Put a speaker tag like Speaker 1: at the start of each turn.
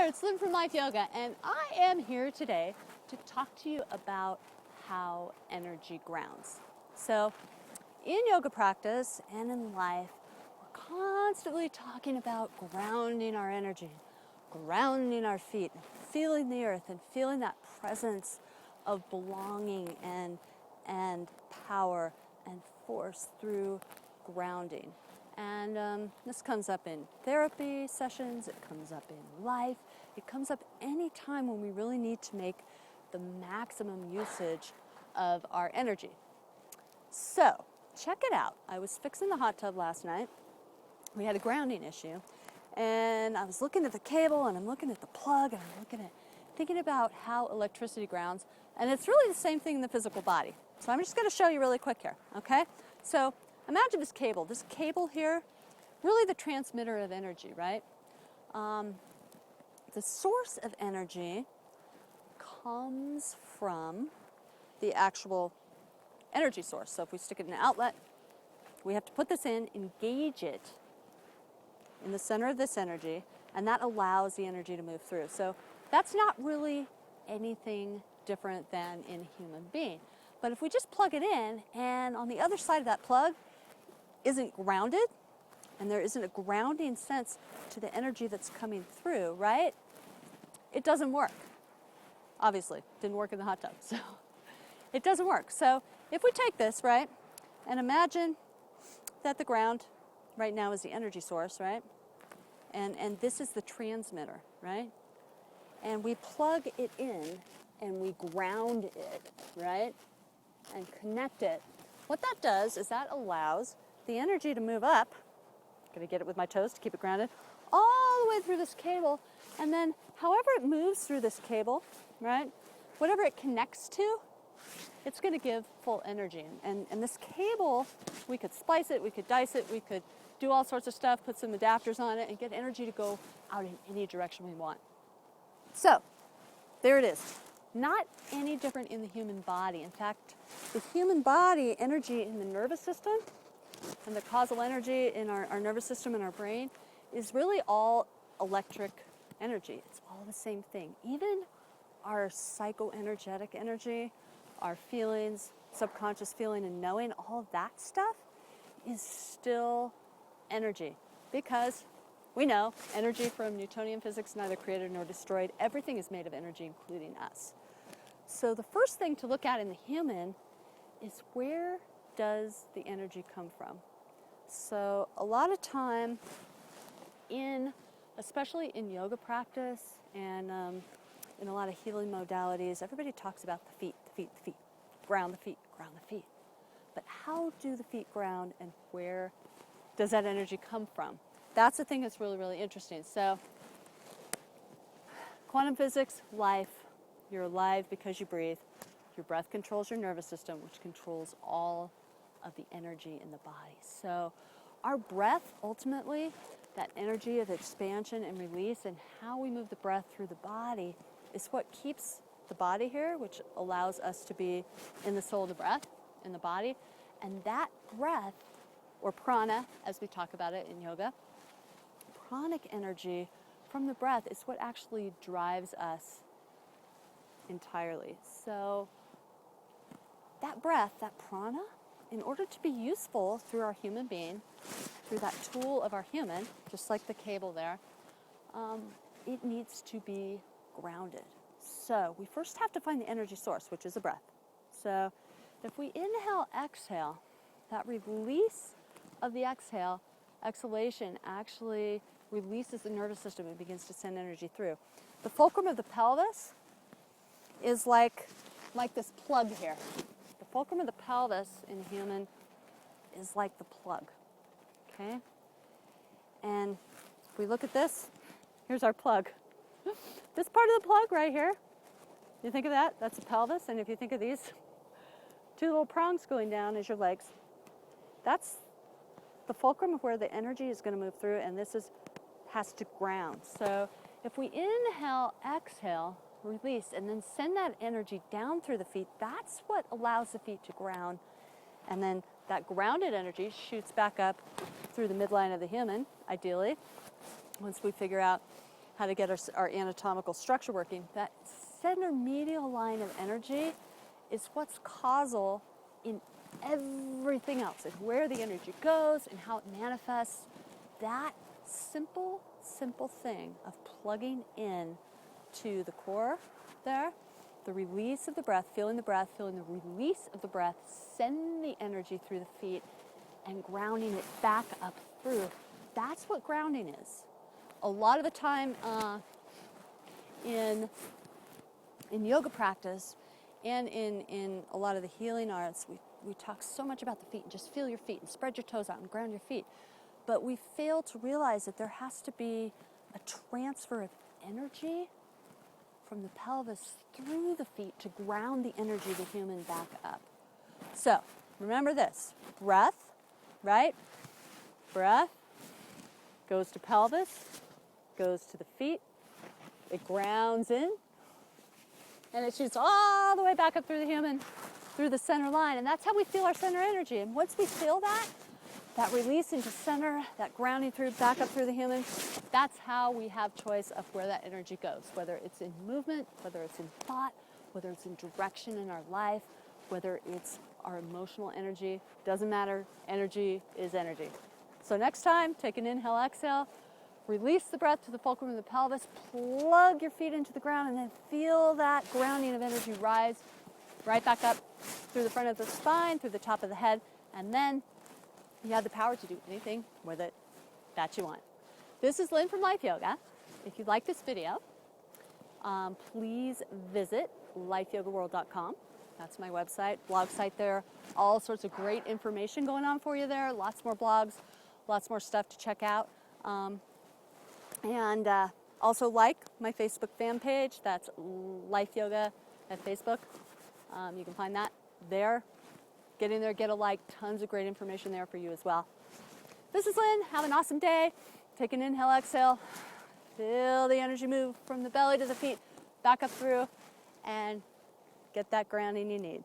Speaker 1: there, it's Lynn from Life Yoga, and I am here today to talk to you about how energy grounds. So, in yoga practice and in life, we're constantly talking about grounding our energy, grounding our feet, feeling the earth, and feeling that presence of belonging and power and force through grounding. And this comes up in therapy sessions, it comes up in life, it comes up any time when we really need to make the maximum usage of our energy. So, check it out. I was fixing the hot tub last night. We had a grounding issue, and I was looking at the cable, and I'm looking at the plug, and I'm thinking about how electricity grounds, and it's really the same thing in the physical body. So I'm just going to show you really quick here, okay? So imagine this cable here, really the transmitter of energy, right? The source of energy comes from the actual energy source. So if we stick it in an outlet, we have to put this in, engage it in the center of this energy, and that allows the energy to move through. So that's not really anything different than in a human being. But if we just plug it in, and on the other side of that plug isn't grounded, and there isn't a grounding sense to the energy that's coming through, right? It doesn't work. Obviously, didn't work in the hot tub, so it doesn't work. So if we take this, right, and imagine that the ground right now is the energy source, right? And this is the transmitter, right? And we plug it in and we ground it, right? And connect it. What that does is that allows the energy to move up. I'm gonna get it with my toes to keep it grounded, all the way through this cable, and then however it moves through this cable, right? Whatever it connects to, it's gonna give full energy. And this cable, we could splice it, we could dice it, we could do all sorts of stuff, put some adapters on it, and get energy to go out in any direction we want. So, there it is. Not any different in the human body. In fact, the human body energy in the nervous system and the causal energy in our nervous system and our brain is really all electric energy. It's all the same thing. Even our psychoenergetic energy, our feelings, subconscious feeling and knowing, all of that stuff is still energy, because we know energy from Newtonian physics, neither created nor destroyed. Everything is made of energy, including us. So the first thing to look at in the human is, where does the energy come from? So a lot of time especially in yoga practice and in a lot of healing modalities, everybody talks about the feet, ground the feet, ground the feet. But how do the feet ground, and where does that energy come from? That's the thing that's really, really interesting. So quantum physics, life, you're alive because you breathe. Your breath controls your nervous system, which controls all of the energy in the body. So our breath, ultimately, that energy of expansion and release and how we move the breath through the body is what keeps the body here, which allows us to be in the soul of the breath, in the body. And that breath, or prana, as we talk about it in yoga, pranic energy from the breath is what actually drives us entirely. So that breath, that prana, in order to be useful through our human being, through that tool of our human, just like the cable there, it needs to be grounded. So we first have to find the energy source, which is the breath. So if we inhale, exhale, that release of the exhalation actually releases the nervous system and begins to send energy through. The fulcrum of the pelvis is like this plug here. The fulcrum of the pelvis in human is like the plug, okay? And if we look at this, here's our plug. This part of the plug right here, you think of that? That's the pelvis. And if you think of these two little prongs going down as your legs, that's the fulcrum of where the energy is going to move through, and this has to ground. So if we inhale, exhale, release, and then send that energy down through the feet, that's what allows the feet to ground. And then that grounded energy shoots back up through the midline of the human, ideally, once we figure out how to get our anatomical structure working. That center medial line of energy is what's causal in everything else, and where the energy goes and how it manifests. That simple thing of plugging in to the core there, the release of the breath, feeling the release of the breath, send the energy through the feet and grounding it back up through. That's what grounding is. A lot of the time in yoga practice and in a lot of the healing arts, we talk so much about the feet and just feel your feet and spread your toes out and ground your feet. But we fail to realize that there has to be a transfer of energy from the pelvis through the feet to ground the energy of the human back up. So remember this, breath, right? Breath goes to pelvis, goes to the feet, it grounds in, and it shoots all the way back up through the human, through the center line. And that's how we feel our center energy. And once we feel that release into center, that grounding through, back up through the human, that's how we have choice of where that energy goes, whether it's in movement, whether it's in thought, whether it's in direction in our life, whether it's our emotional energy. Doesn't matter, energy is energy. So next time, take an inhale, exhale, release the breath to the fulcrum of the pelvis, plug your feet into the ground, and then feel that grounding of energy rise right back up through the front of the spine, through the top of the head, and then you have the power to do anything with it that you want. This is Lynn from Life Yoga. If you like this video, please visit lifeyogaworld.com. That's my website, blog site there. All sorts of great information going on for you there. Lots more blogs, lots more stuff to check out. And also like my Facebook fan page. That's Life Yoga at Facebook. You can find that there. Get in there, get a like. Tons of great information there for you as well. This is Lynn. Have an awesome day. Take an inhale, exhale. Feel the energy move from the belly to the feet, back up through, and get that grounding you need.